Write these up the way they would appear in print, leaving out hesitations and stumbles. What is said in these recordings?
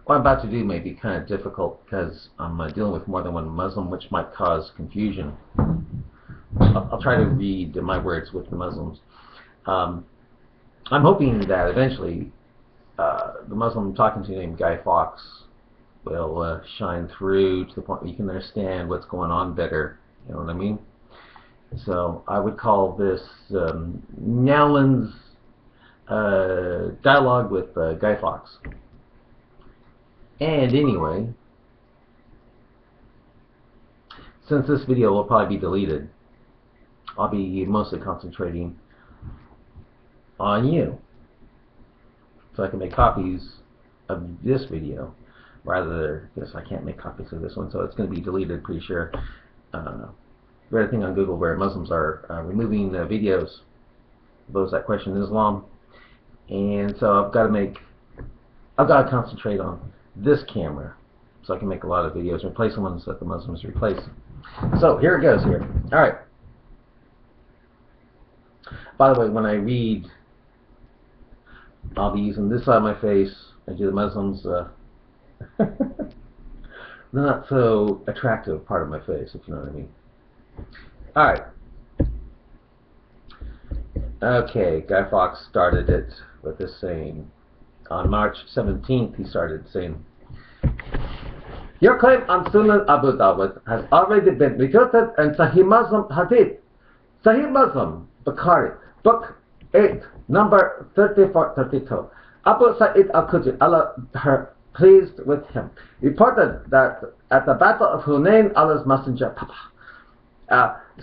what I'm about to do may be kind of difficult because I'm dealing with more than one Muslim, which might cause confusion. I'll try to read my words with the Muslims. I'm hoping that eventually the Muslim I'm talking to named Guy Fawkes will shine through to the point where you can understand what's going on better. You know what I mean? So I would call this Nowlan's dialogue with Guy Fawkes. And anyway, since this video will probably be deleted, I'll be mostly concentrating on you, so I can make copies of this video. Rather, I guess I can't make copies of this one, so it's going to be deleted, pretty sure. Read a thing on Google where Muslims are removing videos of those that question Islam, and so I've got to concentrate on this camera so I can make a lot of videos and replace the ones that the Muslims replace. So here it goes here. All right. By the way, when I read, I'll be using this side of my face. I do the Muslims the not so attractive part of my face, if you know what I mean. Alright. Okay, Guy Fawkes started it with this saying. On March 17th, he started saying, "Your claim on Sunan Abu Dawud has already been refuted in Sahih Muslim Hadith. Sahih Muslim, Bukhari, Book 8, number 3432. Abu Sa'id al-Khudri, Allah her pleased with him, reported that at the Battle of Hunain, Allah's Messenger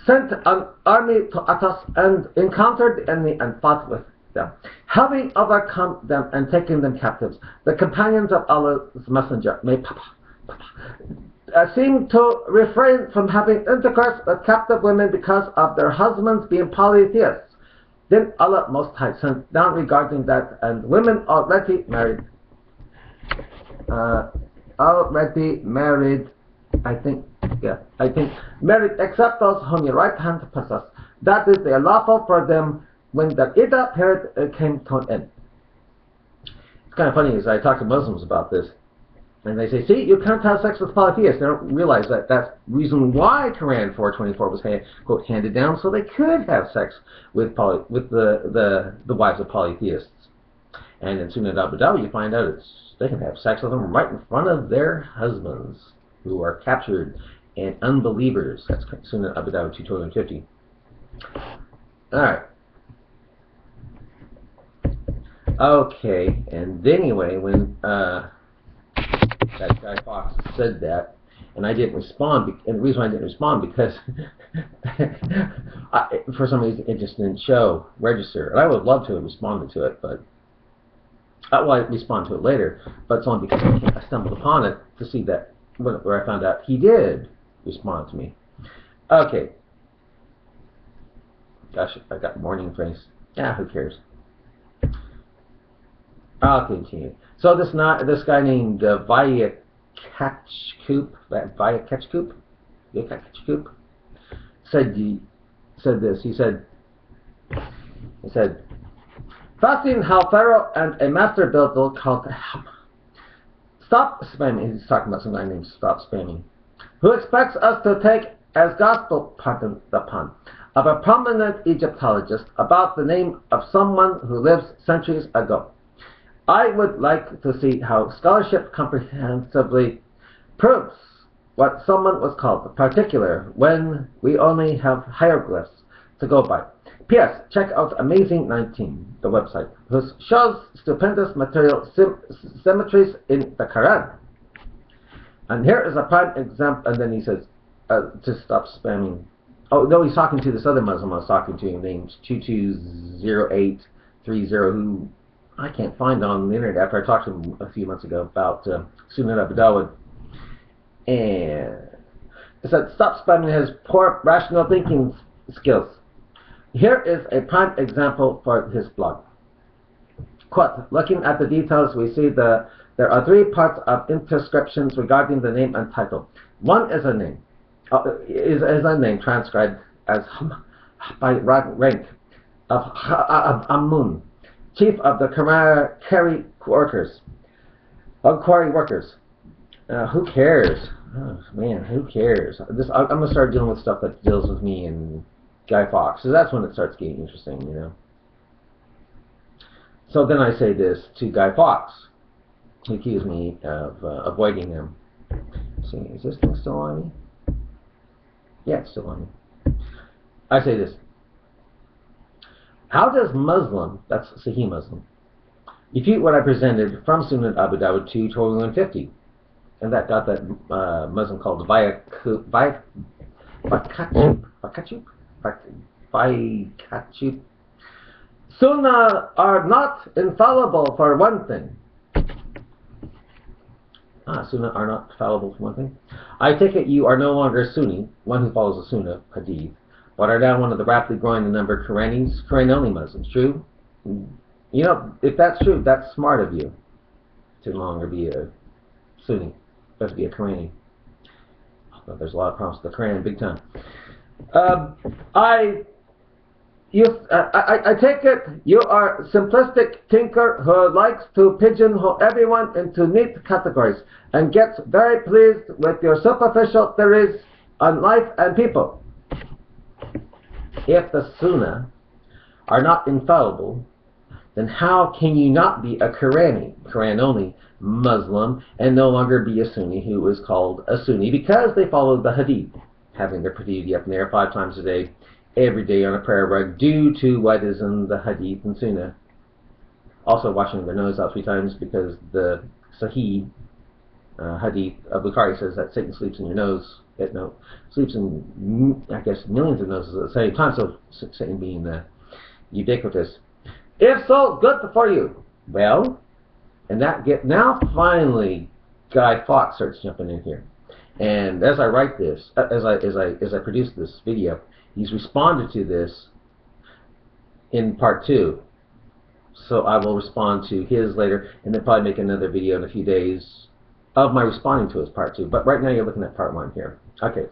sent an army to Atas and encountered the enemy and fought with them. Having overcome them and taken them captives, the companions of Allah's Messenger seemed to refrain from having intercourse with captive women because of their husbands being polytheists. Then Allah Most High sent down regarding that, and women already married, married except those whom your right hand possess. That is, they are lawful for them when the Iddah period came to an end." It's kind of funny as I talk to Muslims about this, and they say, "See, you can't have sex with polytheists." They don't realize that that's the reason why Quran 424 was quote handed down, so they could have sex with the wives of polytheists. And in Sunan Abu Dawud, you find out they can have sex with them right in front of their husbands who are captured and unbelievers. That's Sunan Abu Dawud 250. All right. Okay, and anyway, when that Guy Fawkes said that, and I didn't respond, and the reason I didn't respond because for some reason it just didn't register, and I would have loved to have responded to it, but well, I respond to it later, but it's only because I stumbled upon it to see that where I found out he did respond to me. Okay. Gosh, I got morning face. Yeah, who cares? I'll continue. So this guy named Vayakachkoop said this. He said, "Fasting Pharaoh and a master builder called Stop Spamming." He's talking about some guy named Stop Spamming, who expects us to take as gospel, pardon the pun, of a prominent Egyptologist about the name of someone who lived centuries ago. I would like to see how scholarship comprehensively proves what someone was called, particular when we only have hieroglyphs to go by. P.S. Check out Amazing 19, the website, which shows stupendous material symmetries in the Quran. And here is a prime example, and then he says, to stop spamming. Oh, no, he's talking to this other Muslim I was talking to named 220830, who I can't find on the internet after I talked to him a few months ago about Sunan Abu Dawud. And it said, "Stop spamming his poor rational thinking skills." Here is a prime example for his blog. Quote, "Looking at the details, we see there are three parts of interscriptions regarding the name and title. One is a name, transcribed as by rank of Amun, chief of the Kari workers. Quarry workers. Who cares? Oh, man, who cares? I'm going to start dealing with stuff that deals with me and Guy Fawkes. So that's when it starts getting interesting, you know. So then I say this to Guy Fawkes. He accused me of avoiding him. Let's see, is this thing still on me? Yeah, it's still on me. I say this. How does Muslim, that's Sahih Muslim, refute what I presented from Sunan Abu Dawud 2:2150? And that got that Muslim called Vakachub. Sunnah are not infallible for one thing. Sunnah are not fallible for one thing. I take it you are no longer Sunni, one who follows the Sunnah Hadith, but are now one of the rapidly growing in number of Quran-only Muslims. True? You know, if that's true, that's smart of you to no longer be a Sunni, but to be a Qurani. Although there's a lot of problems with the Quran, big time. I take it you are a simplistic tinker who likes to pigeonhole everyone into neat categories and gets very pleased with your superficial theories on life and people. If the Sunnah are not infallible, then how can you not be a Quran-only Muslim, and no longer be a Sunni who is called a Sunni because they follow the Hadith, having their pradeity up in there 5 times a day, every day on a prayer rug, due to what is in the Hadith and Sunnah. Also washing their nose out 3 times because the Sahih Hadith of Bukhari says that Satan sleeps in your nose. Sleeps in, I guess, millions of noses at the same time, so Satan being ubiquitous. If so, good for you. Well, and now finally Guy Fawkes starts jumping in here. And as I write this, as I produce this video, he's responded to this in part 2. So I will respond to his later, and then probably make another video in a few days of my responding to his part 2. But right now you're looking at part 1 here. Okay.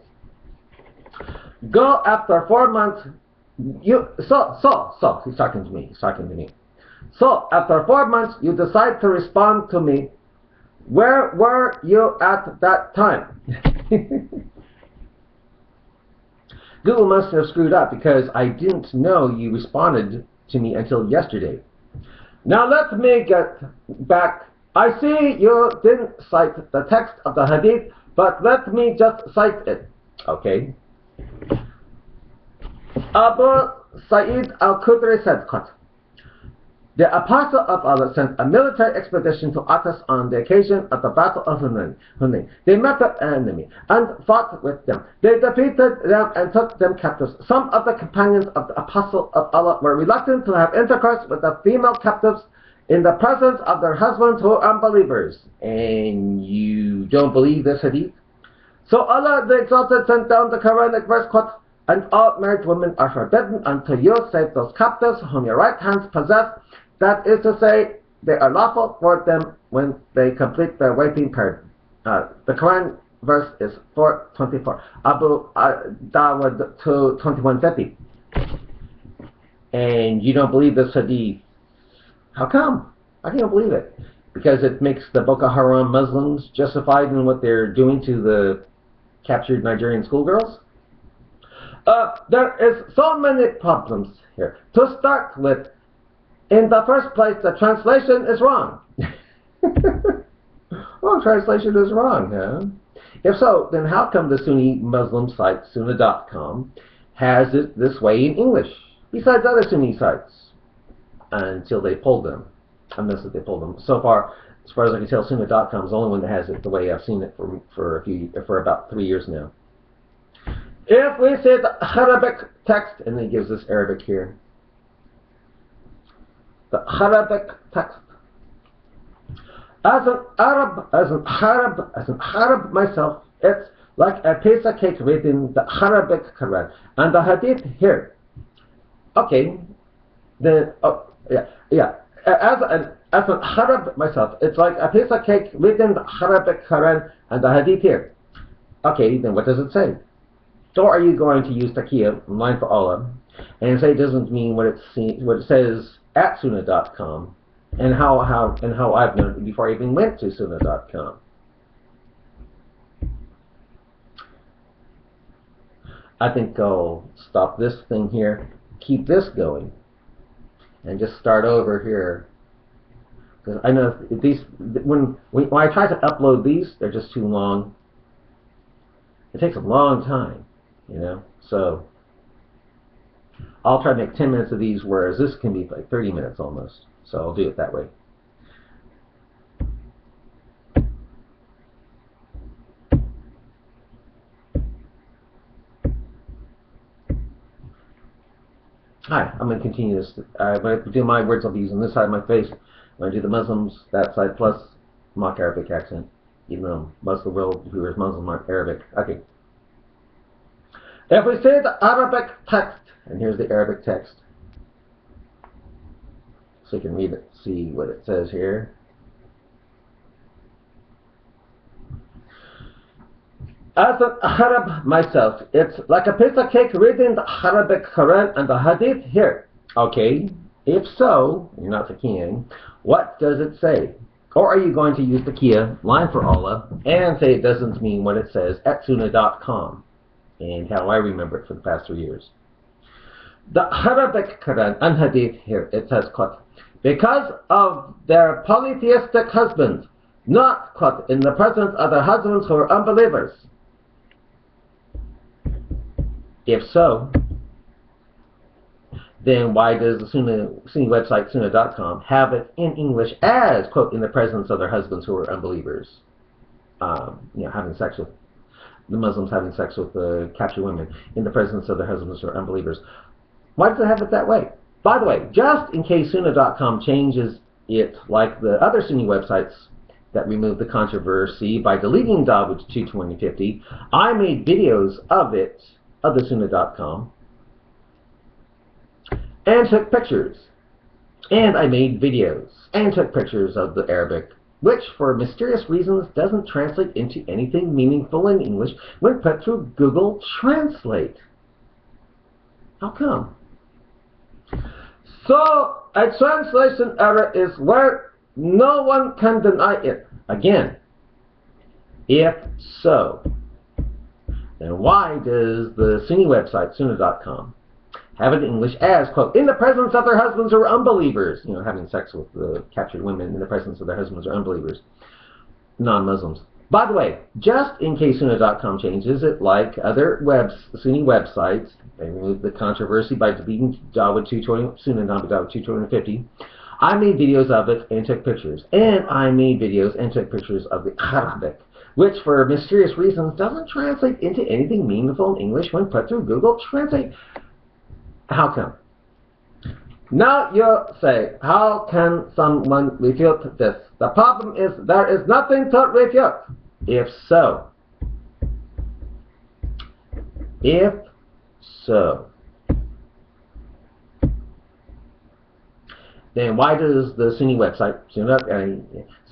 Go after 4 months. He's talking to me. So after 4 months, you decide to respond to me. Where were you at that time? Google must have screwed up because I didn't know you responded to me until yesterday. Now let me get back. I see you didn't cite the text of the Hadith, but let me just cite it. Okay. Abu Sa'id al-Khudri said, quote, the Apostle of Allah sent a military expedition to Atas on the occasion of the Battle of Hunayn. They met the enemy and fought with them. They defeated them and took them captives. Some of the companions of the Apostle of Allah were reluctant to have intercourse with the female captives in the presence of their husbands who are unbelievers. And you don't believe this hadith? So Allah the Exalted sent down the Quranic verse, quote, and all married women are forbidden until you save those captives whom your right hands possess. That is to say, they are lawful for them when they complete their waiting period. The Quran verse is 4:24. Abu Dawud 2:2150. And you don't believe this hadith. How come? I can't believe it. Because it makes the Boko Haram Muslims justified in what they're doing to the captured Nigerian schoolgirls? There is so many problems here. To start with, in the first place, the translation is wrong. Well, translation is wrong, huh? If so, then how come the Sunni Muslim site, Sunnah.com, has it this way in English, besides other Sunni sites? Until they pulled them. Unless they pulled them. So far as I can tell, Sunnah.com is the only one that has it the way I've seen it for about 3 years now. If we say the Arabic text, and then he gives us Arabic here. The Arabic text. As an Arab myself, it's like a piece of cake reading the Arabic Quran and the Hadith here. Okay, then As an Arab myself, it's like a piece of cake reading the Arabic Quran and the Hadith here. Okay, then what does it say? Or are you going to use taqiyya, line for Allah, and say it doesn't mean what it says at Sunnah.com, and how I've learned it before I even went to Sunnah.com. I think I'll stop this thing here, keep this going, and just start over here. Because I know these, when I try to upload these, they're just too long. It takes a long time, you know. So I'll try to make 10 minutes of these, whereas this can be like 30 minutes almost. So I'll do it that way. Hi, I'm going to continue this. I'm going to do my words I'll be using this side of my face. I'm going to do the Muslims that side plus mock Arabic accent, even though most of the world who is Muslim aren't Arabic. Okay. If we say the Arabic text, and here's the Arabic text, so you can read it, see what it says here. As an Arab myself, it's like a piece of cake reading the Arabic Quran and the Hadith here. Okay, if so, you're not the king, what does it say? Or are you going to use the Kia, line for Allah, and say it doesn't mean what it says at Sunnah.com, and how I remember it for the past 3 years? The Arabic Quran and Hadith here, it says, quote, because of their polytheistic husbands, not, quote, in the presence of their husbands who are unbelievers. If so, then why does the Sunni website Sunnah.com have it in English as, quote, in the presence of their husbands who are unbelievers? You know, having sex with, the Muslims having sex with captured women in the presence of their husbands who are unbelievers. Why does it have it that way? By the way, just in case Sunnah.com changes it like the other Sunni websites that removed the controversy by deleting Dawood to 2050, I made videos of it, of the Sunnah.com, and took pictures. And I made videos and took pictures of the Arabic, which for mysterious reasons doesn't translate into anything meaningful in English when put through Google Translate. How come? So a translation error is where no one can deny it. Again, if so, then why does the Sunni website Sunnah.com have it in English as, quote, in the presence of their husbands who are unbelievers, you know, having sex with the captured women in the presence of their husbands or unbelievers, non-Muslims. By the way, just in case Sunnah.com changes it like other Sunni websites, they removed the controversy by deleting Dawood 220, Sunnah Dawood 250. I made videos of it and took pictures. And I made videos and took pictures of the Arabic, which for mysterious reasons doesn't translate into anything meaningful in English when put through Google Translate. How come? Now you say, how can someone refute this? The problem is there is nothing to refute. If so, then why does the Sunni website,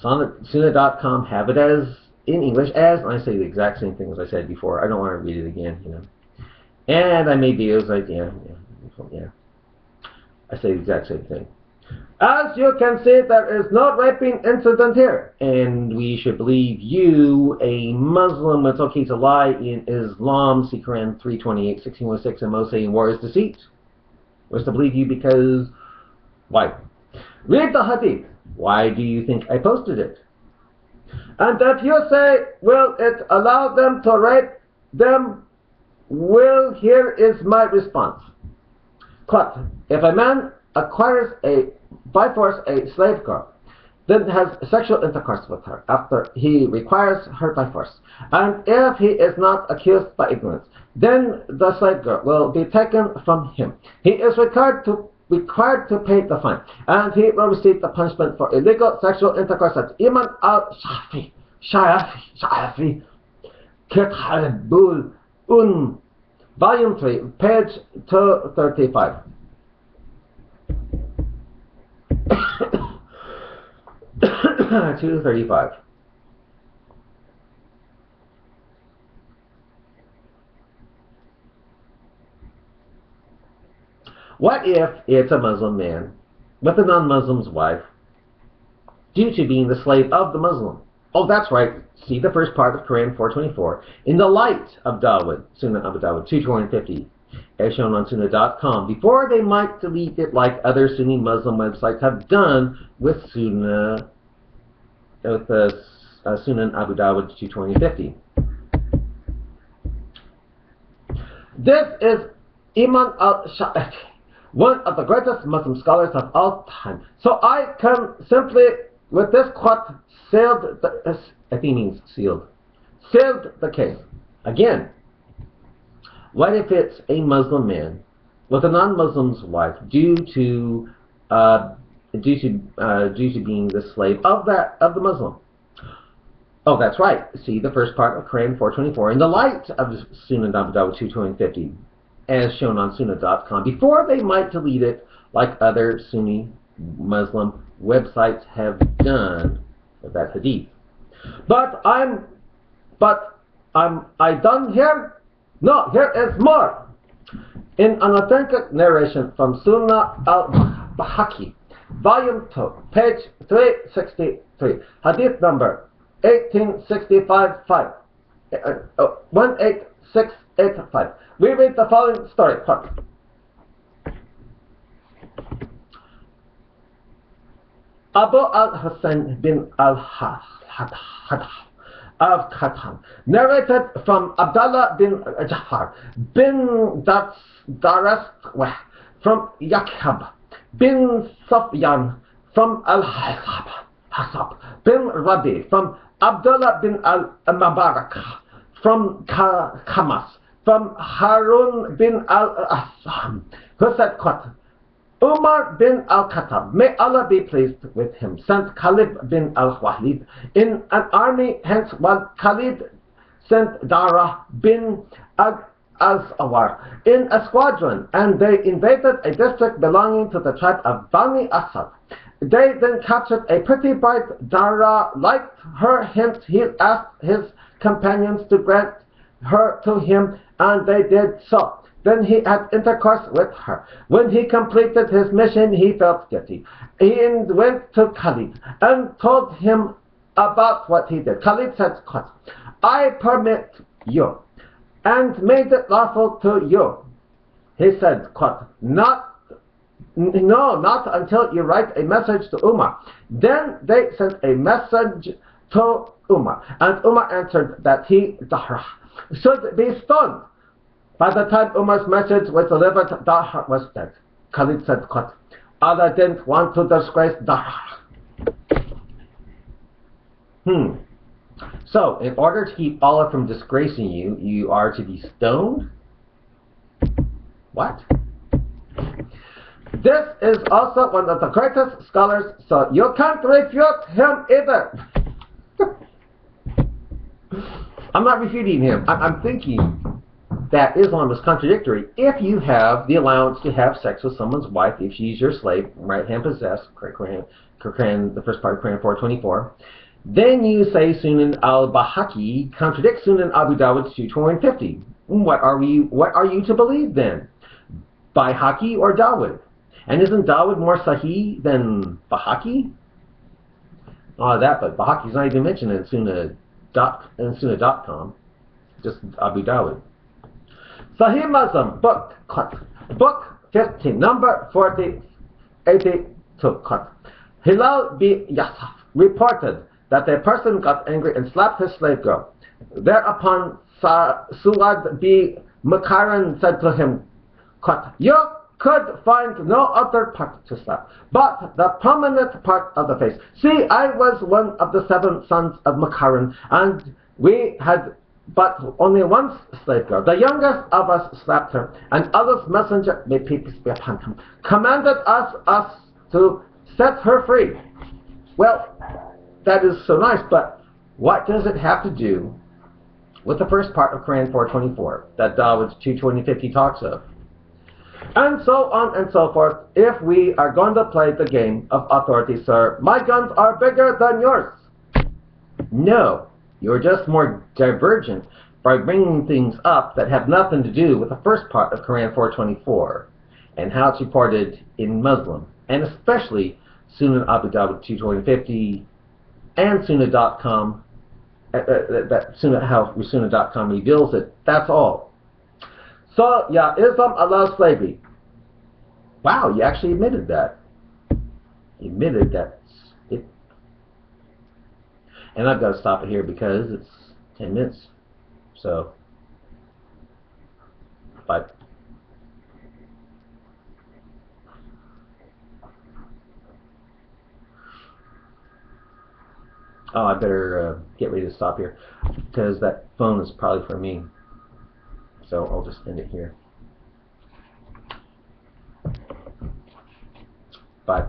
Sunnah.com, have it as in English as, and I say the exact same thing as I said before. I don't want to read it again, you know. And I made videos like, yeah. I say the exact same thing. As you can see, there is no raping incident here, and we should believe you, a Muslim. It's okay to lie in Islam. See Quran 3:28, 16:6, and Moshe in war is deceit. We're to believe you because why? Read the Hadith. Why do you think I posted it? And if you say, will it allow them to rape them? Well, here is my response. Quote, if a man acquires by force a slave girl, then has sexual intercourse with her after he requires her by force, and if he is not accused by ignorance, then the slave girl will be taken from him. He is required to pay the fine, and he will receive the punishment for illegal sexual intercourse. That's Imam al-Shafi, Kitabul Volume 3, page 235. 235. What if it's a Muslim man with a non-Muslim's wife, due to being the slave of the Muslim. Oh, that's right. See the first part of Quran 424. In the light of Dawud, Sunnah Abu Dawud 250, as shown on Sunnah.com, before they might delete it like other Sunni Muslim websites have done with Sunnah, with Sunnah Abu Dawud 22050. This is Imam al-Shafi'i, one of the greatest Muslim scholars of all time. So I can simply, with this quote, sealed the, I think means sealed the case. Again, what if it's a Muslim man with a non-Muslim's wife due to being the slave of the Muslim? Oh, that's right. See the first part of Quran 424 in the light of Sunnah Abu Dawud 22050, as shown on Sunnah.com, before they might delete it like other Sunni Muslim websites have done with that hadith. But I done here? No, here is more. In an authentic narration from Sunnah al-Bahaki, volume 2, page 363, hadith number 1865, 18685. We read the following story. Abu al-Hussein bin al-Hadh of Katan narrated from Abdullah bin Jafar bin Daras from Yaqub bin Sufyan from al-Hasab bin Rabi from Abdullah bin al-Mubarak from Kamas from Harun bin al-Asam, who said, quote, Umar bin al-Khattab, may Allah be pleased with him, sent Khalid bin al-Walid in an army, hence while Khalid sent Dara bin al-Azawar in a squadron, and they invaded a district belonging to the tribe of Bani Asad. They then captured a pretty bride. Dara liked her hint. He asked his companions to grant her to him, and they did so. Then he had intercourse with her. When he completed his mission, he felt guilty. He went to Khalid and told him about what he did. Khalid said, quote, I permit you and made it lawful to you. He said, quote, not until you write a message to Umar. Then they sent a message to Umar, and Umar answered that he, Dahra, should be stoned. By the time Umar's message was delivered, Dahra was dead. Khalid said, quote, Allah didn't want to disgrace Dahra. So, in order to keep Allah from disgracing you, you are to be stoned? What? This is also one of the greatest scholars, so you can't refute him either. I'm not refuting him. I'm thinking that Islam is contradictory. If you have the allowance to have sex with someone's wife, if she's your slave, right hand possessed, the first part of Quran 424, then you say Sunan al-Bahaki contradicts Sunan Abu Dawud 250. What are you to believe then? Bahaki or Dawud? And isn't Dawud more sahih than Bahaki? All that, but Bahaki's not even mentioned in Sunnah.com. Just Abu Dawud. Sahih Muslim, book 15, number 4082. Hilal bin Yasaf reported that a person got angry and slapped his slave girl. Thereupon Suad bin Makaran said to him, you could find no other part to slap but the prominent part of the face. See, I was one of the 7 sons of Makaran, and we had but only one slave girl. The youngest of us slapped her, and Allah's messenger, may peace be upon him, commanded us to set her free. Well, that is so nice, but what does it have to do with the first part of Quran 424 that Dawud 22050 talks of? And so on and so forth. If we are going to play the game of authority, sir, my guns are bigger than yours. No, you're just more divergent by bringing things up that have nothing to do with the first part of Quran 424 and how it's reported in Muslim, and especially Sunan Abu Dhabi 22050, and Sunnah.com. How Sunnah.com reveals it. That's all. So, yeah, Islam allows slavery. Wow, you actually admitted that. You admitted that. And I've got to stop it here because it's 10 minutes. So, bye. Oh, I better get ready to stop here because that phone is probably for me. So I'll just end it here. Bye.